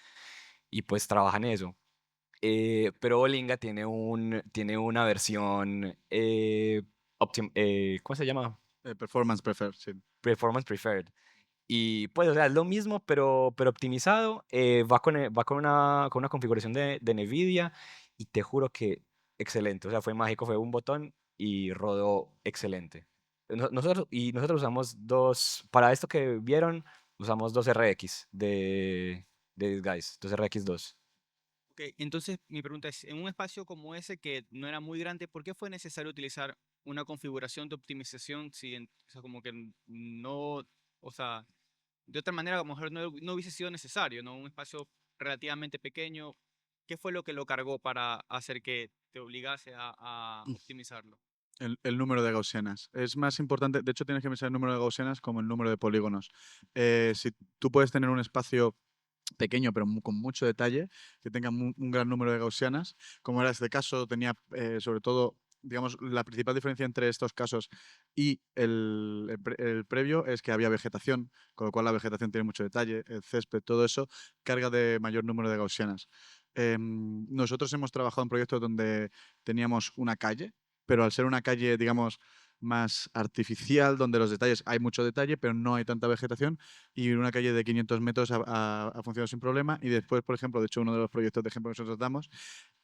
pues trabaja en eso. Pero Olinga tiene una versión, ¿cómo se llama? Performance Preferred, sí. Performance Preferred. Y pues, o sea, es lo mismo, pero optimizado. Va con una configuración de NVIDIA y te juro que excelente. O sea, fue mágico, fue un botón y rodó excelente. Nosotros usamos para esto que vieron, usamos dos RX de Disguise, dos RX2. Ok, entonces mi pregunta es, en un espacio como ese que no era muy grande, ¿por qué fue necesario utilizar una configuración de optimización si, o sea, como que no, o sea, de otra manera a lo mejor no hubiese sido necesario, ¿no? Un espacio relativamente pequeño, ¿qué fue lo que lo cargó para hacer que te obligase a optimizarlo? El número de gaussianas. Es más importante, de hecho tienes que pensar el número de gaussianas como el número de polígonos. Si tú puedes tener un espacio pequeño pero con mucho detalle, que tenga un gran número de gaussianas, como era este caso, tenía sobre todo, digamos, la principal diferencia entre estos casos y el previo es que había vegetación, con lo cual la vegetación tiene mucho detalle, el césped, todo eso carga de mayor número de gaussianas. Nosotros hemos trabajado en proyectos donde teníamos una calle, pero al ser una calle, digamos, más artificial, donde los detalles, hay mucho detalle, pero no hay tanta vegetación, y una calle de 500 metros ha funcionado sin problema. Y después, por ejemplo, de hecho, uno de los proyectos de ejemplo que nosotros damos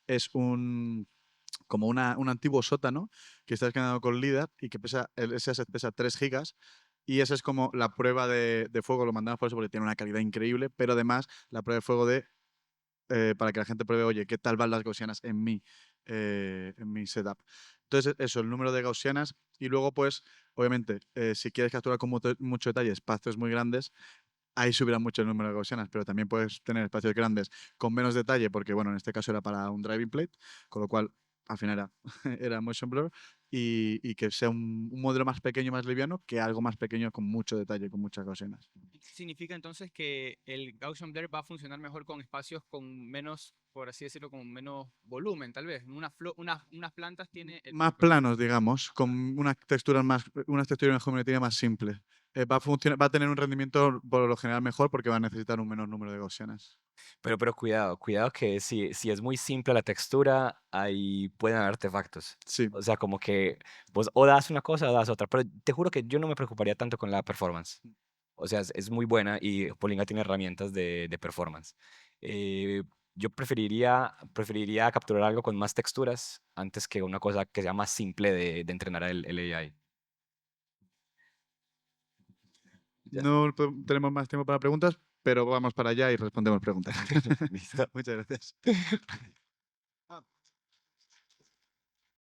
es como un antiguo sótano que está escaneado con LIDAR y que ese asset pesa 3 gigas. Y esa es como la prueba de fuego, lo mandamos por eso porque tiene una calidad increíble, pero además la prueba de fuego para que la gente pruebe, oye, ¿qué tal van las gaussianas en mi setup? Entonces, eso, el número de gaussianas. Y luego, pues, obviamente, si quieres capturar con mucho detalle espacios muy grandes, ahí subirá mucho el número de gaussianas, pero también puedes tener espacios grandes con menos detalle, porque, bueno, en este caso era para un driving plate, con lo cual, al final era motion blur, y que sea un modelo más pequeño, más liviano, que algo más pequeño con mucho detalle, con muchas gaussianas. Significa entonces que el Gaussian Blur va a funcionar mejor con espacios con menos, por así decirlo, con menos volumen, tal vez. Unas plantas tiene Más planos, digamos, con unas texturas de geometría más simples. Va a tener un rendimiento por lo general mejor porque va a necesitar un menor número de gaussianas. Pero cuidado que si es muy simple la textura, ahí pueden haber artefactos. Sí. O sea, como que pues o das una cosa o das otra. Pero te juro que yo no me preocuparía tanto con la performance. O sea, es muy buena y Polinga tiene herramientas de performance. Yo preferiría capturar algo con más texturas antes que una cosa que sea más simple de entrenar el AI. Ya. No tenemos más tiempo para preguntas, pero vamos para allá y respondemos preguntas. Listo. Muchas gracias.